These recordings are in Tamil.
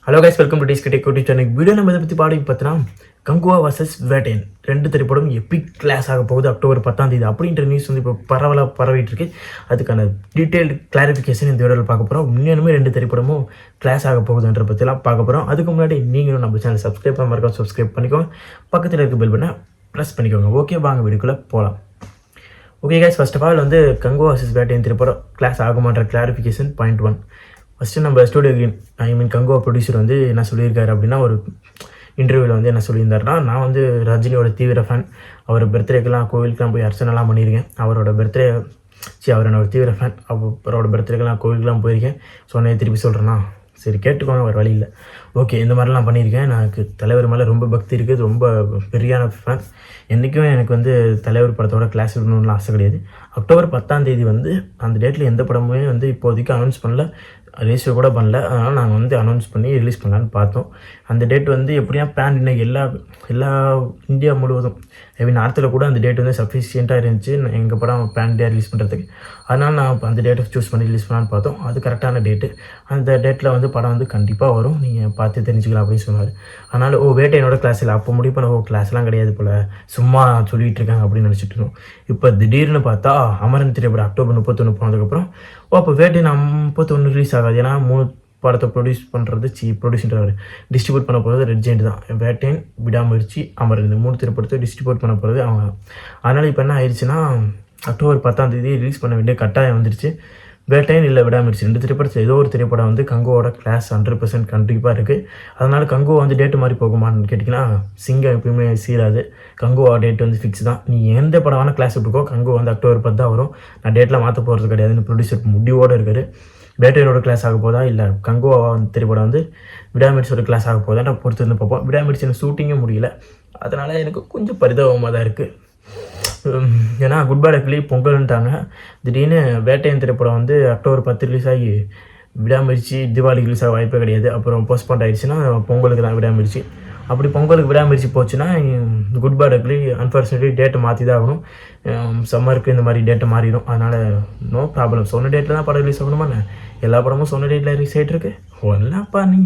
Hello guys, welcome to Diske Tech YouTube channel. Video நம்ம இதை பற்றி பார்த்தீங்கன்னா கங்குவா வர்சஸ் வேட்டையன் 2 திரைப்படம் எப்பிக் கிளாஸ் ஆக போகுது அக்டோபர் 10 அப்படின்ற நியூஸ் வந்து இப்போ பரவலாக பரவிட்டு இருக்கு. அதுக்கான டீட்டெயில்டு கிளாரிஃபிகேஷன் இந்த வீடியோவில் பார்க்க போகிறோம். உண்மையானுமே 2 திரைப்படமும் கிளாஸ் ஆக போகுதுன்ற பற்றிலாம் பார்க்க போகிறோம். அதுக்கு முன்னாடி நீங்களும் நம்ம சேனல் சப்ஸ்கிரைப் பண்ண மாதிரி சப்ஸ்கிரைப் பண்ணிக்கோங்க. பக்கத்தில் இருக்க பெல் பட்டனை ப்ரெஸ் பண்ணிக்கோங்க. ஓகே, வாங்க வீடியோக்குள்ளே போகலாம். Okay guys, first of all வந்து கங்குவா வர்சஸ் வேட்டையன் திரைப்படம் கிளாஸ் ஆகுமான்ற கிளாரிஃபிகேஷன் பாயிண்ட் 1. ஃபஸ்ட்டு நம்ம ஸ்டூடியோ கிரீன் கங்குவா ப்ரொடியூசர் வந்து என்ன சொல்லியிருக்காரு அப்படின்னா, ஒரு இன்டர்வியூவில் வந்து என்ன சொல்லியிருந்தாருன்னா, நான் வந்து ரஜினியோட தீவிர ஃபேன். அவர் பர்த்டேக்கெலாம் கோவிலுக்குலாம் போய் அர்ச்சனைலாம் பண்ணியிருக்கேன். அவரோட பர்த்டே அவர் என்னோட தீவிர ஃபேன். அவரோட பர்த்டேக்கெலாம் கோவிலுக்குலாம் போயிருக்கேன். சொன்னே திருப்பி சொல்கிறேன்னா, சரி கேட்டுக்கோங்க, ஒரு வழி இல்லை. ஓகே, இந்த மாதிரிலாம் பண்ணியிருக்கேன். எனக்கு தலைவர் மேலே ரொம்ப பக்தி இருக்குது, ரொம்ப பெரியான ஃபேன். என்றைக்கும் எனக்கு வந்து தலைவர் படத்தோட கிளாஸ் இருக்கணும்னு ஆசை கிடையாது. அக்டோபர் 10 வந்து அந்த டேட்டில் எந்த படமுமே வந்து இப்போதைக்கு அனௌன்ஸ் பண்ணல, ரேஷியோ கூட பண்ணல. அதனால் நாங்கள் வந்து அனௌன்ஸ் பண்ணி ரிலீஸ் பண்ணலான்னு பார்த்தோம். அந்த டேட் வந்து எப்படியா பேன் இன்னும் எல்லா இந்தியா முழுவதும் நார்த்தில் கூட அந்த டேட் வந்து சஃபிஷியண்ட்டாக இருந்துச்சு எங்கள் படம் பேன் இண்டியா ரிலீஸ் பண்ணுறதுக்கு. அதனால் நான் அந்த டேட்டை சூஸ் பண்ணி ரிலீஸ் பண்ணலான்னு பார்த்தோம். அது கரெக்டான டேட்டு. அந்த டேட்டில் வந்து படம் வந்து கண்டிப்பாக வரும், நீங்கள் பார்த்து தெரிஞ்சுக்கலாம் அப்படின்னு சொன்னார். அதனால் வேட்டையனோட கிளாஸ் இல்லை. அப்போ முடிவு பண்ண கிளாஸ்லாம் கிடையாது போல், சும்மா சொல்லிகிட்டு இருக்காங்க அப்படின்னு நினச்சிட்டு இருந்தோம். இப்போ திடீர்னு பார்த்தா அமரன் திரைப்படம் அக்டோபர் 31 போனதுக்கப்புறம் அப்போ வேட்டையன் 31 ரிலீஸ் ஆகாது. ஏன்னா 3 படத்தை டிஸ்ட்ரிபியூட் பண்ண போகிறது ரெட் ஜெயிண்ட் தான். வேட்டையன், விடாமுயற்சி, அமரன், இந்த 3 திரைப்படத்தை டிஸ்ட்ரிபியூட் பண்ண போகிறது அவங்க. அதனால் இப்போ என்ன ஆயிடுச்சுன்னா, அக்டோபர் 10 ரிலீஸ் பண்ண வேண்டிய கட்டாயம் வந்துருச்சு. வேட்டையன் இல்லை விடாமுயற்சி 2 திரைப்படத்தில் ஏதோ ஒரு திரைப்படம் வந்து கங்குவோட கிளாஸ் 100% கண்டிப்பாக இருக்குது. அதனால் கங்குவா வந்து டேட்டு மாதிரி போகுமான்னு கேட்டிங்கன்னா, சிங்கம் எப்பயுமே சீராது. கங்குவா டேட் வந்து ஃபிக்ஸ் தான். நீ எந்த படம் வேணால் கிளாஸ் விட்டுக்கோ, கங்குவா வந்து அக்டோபர் 10 தான் வரும். நான் டேட்டில் மாற்ற போகிறது கிடையாதுன்னு ப்ரொடியூசர் முடிவோடு இருக்காரு. வேட்டையனோட கிளாஸ் ஆக போதா இல்லை கங்குவா திரைப்படம் வந்து விடாமுயற்சியோட கிளாஸ் ஆக போதா நான் பொறுத்து இருந்து பார்ப்போம். விடாமுயற்சியில் ஷூட்டிங்கும் முடியல, அதனால் எனக்கு கொஞ்சம் பரிதாபமாக தான் இருக்குது. ஏன்னா குட் பேட் அக்லி பொங்கல்ன்ட்டாங்க. திடீர்னு வேட்டையன் திரைப்படம் வந்து அக்டோபர் 10 ரிலீஸ் ஆகி விடாமுயற்சி தீபாவளிக்கு ரிலீஸ் ஆக வாய்ப்பே கிடையாது. அப்புறம் போஸ்ட்பாண்ட் ஆகிடுச்சுன்னா பொங்கலுக்கு தான் விடாமுயற்சி. அப்படி பொங்கலுக்கு விடாமுயற்சி போச்சுன்னா குட் பேட் அக்லி அன்ஃபார்ச்சுனேட்லி டேட்டை மாற்றி தான் ஆகணும். சம்மருக்கு இந்த மாதிரி டேட்டை மாறிடும். அதனால் நோ ப்ராப்ளம். சொன்ன டேட்டில் தான் படம் ரிலீஸ் ஆகணுமா? எல்லா படமும் சொன்ன டேட்டில் ரிலீஸ் ஆகிட்டு இருக்கு. ஒன்றாப்பா நீ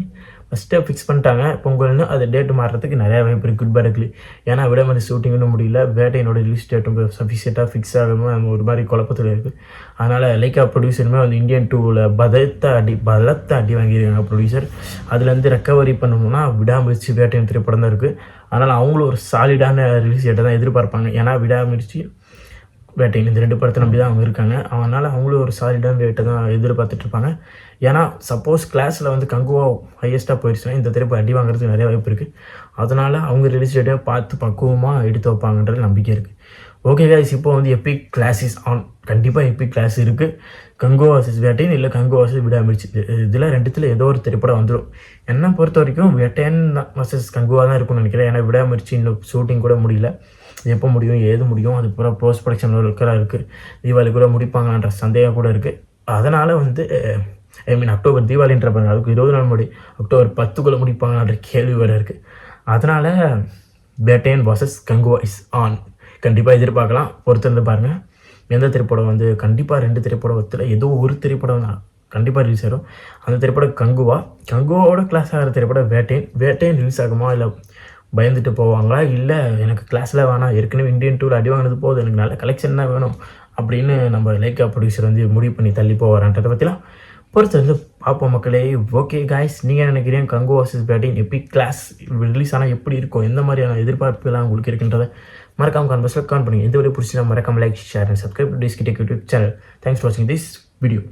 ஃபஸ்ட்டே ஃபிக்ஸ் பண்ணிட்டாங்க பொங்கல்னு. அது டேட்டு மாறுறதுக்கு நிறையா வாய்ப்பு இருக்குது குட் பேட் அக்லி. ஏன்னா விடாமதி ஷூட்டிங்கும் முடியல, வேட்டையனோட ரிலீஸ் டேட்டும் சஃபிஷியண்ட்டாக ஃபிக்ஸ் ஆகாமல் ஒரு மாதிரி குழப்பத்தில் இருக்குது. அதனால் லைக்கா ப்ரொடியூசருமே வந்து இந்தியன் 2வில் பலத்த அடி வாங்கியிருக்காங்க ப்ரொடியூசர். அதுலேருந்து ரெக்கவரி பண்ணணும்னா விடாமுயற்சி, வேட்டையன் திரைப்படம் தான் இருக்குது. அதனால் அவங்களும் ஒரு சாலிடான ரிலீஸ் டேட்டை தான் எதிர்பார்ப்பாங்க. ஏன்னா விடாமுயற்சி, வேட்டையன் இந்த 2 படத்தை நம்பி தான் அவங்க இருக்காங்க. அதனால் அவங்களும் ஒரு சாலிடான ரேட்டை தான் எதிர்பார்த்துட்ருப்பாங்க. ஏன்னா சப்போஸ் கிளாஸில் வந்து கங்குவா ஹையஸ்ட்டாக போயிடுச்சுன்னா இந்த திரைப்படம் அடி வாங்குறதுக்கு நிறைய வாய்ப்பு இருக்குது. அதனால் அவங்க ரிலீஸ் டேட்டை பார்த்து பக்குவமாக எடுத்து வைப்பாங்கன்றது நம்பிக்கை இருக்குது. ஓகே கைஸ், இப்போ வந்து எப்பிக் கிளாஸ் இஸ் ஆன். கண்டிப்பாக எப்பிக் கிளாஸ் இருக்குது. கங்குவா வர்சஸ் வேட்டையன் இல்லை கங்குவா வர்சஸ் விடாமுயற்சி, இதில் 2த்தில் ஏதோ ஒரு திரைப்படம் வந்துடும். என்னை பொறுத்த வரைக்கும் வேட்டையன் வர்சஸ் கங்குவா தான் இருக்கும்னு நினைக்கிறேன். ஏன்னா விடாமுயற்சி இன்னும் ஷூட்டிங் கூட முடியல. எப்போ முடியும், ஏது முடியும், அது பூரா போஸ்ட் ப்ரொடக்ஷன் ஒர்க்கராக இருக்குது. தீபாவளி கூட முடிப்பாங்கன்ற சந்தேகம் கூட இருக்குது. அதனால் வந்து அக்டோபர் தீபாவளின்ற பாருங்க, அதுக்கு 20 நாள் முன்னாடி அக்டோபர் 10 முடிப்பாங்கன்ற கேள்வி வேறு இருக்குது. அதனால் Vettaiyan versus Kanguva is on. கண்டிப்பாக எதிர்பார்க்கலாம், பொறுத்திருந்து பாருங்கள். எந்த திரைப்படம் வந்து கண்டிப்பாக 2 திரைப்படத்தில் ஏதோ ஒரு திரைப்படம் தான் கண்டிப்பாக ரிலீஸ் ஆகும். அந்த திரைப்படம் கங்குவாவோட கிளாஸ் ஆகிற திரைப்படம் வேட்டையன் ரிலீஸ் ஆகுமா, இல்லை பயந்துட்டு போவாங்களா, இல்லை எனக்கு கிளாஸில் வேணாம், ஏற்கனவே இந்தியன் 2வில் அடி வாங்கினது போதும், எனக்கு நல்ல கலெக்ஷன் தான் வேணும் அப்படின்னு நம்ம லைக்கா ப்ரொடியூசர் வந்து முடிவு பண்ணி தள்ளி போவாரான்றதை பற்றிலாம் பொறுத்து வந்து பார்ப்போம் மக்களே. ஓகே காய்ஸ், நீங்கள் நினைக்கிறீங்க Kanguva versus Vettaiyan epic clash release ஆனால் எப்படி இருக்கும், எந்த மாதிரியான எதிர்பார்ப்புலாம் உங்களுக்கு இருக்குன்றதை மறக்காம கமெண்ட்ஸில் கமெண்ட் பண்ணுங்கள். எந்த வரையும் பிடிச்சினா மறக்காம like, share and subscribe to Diske Tech YouTube channel. Thanks for வாட்சிங் திஸ் வீடியோ.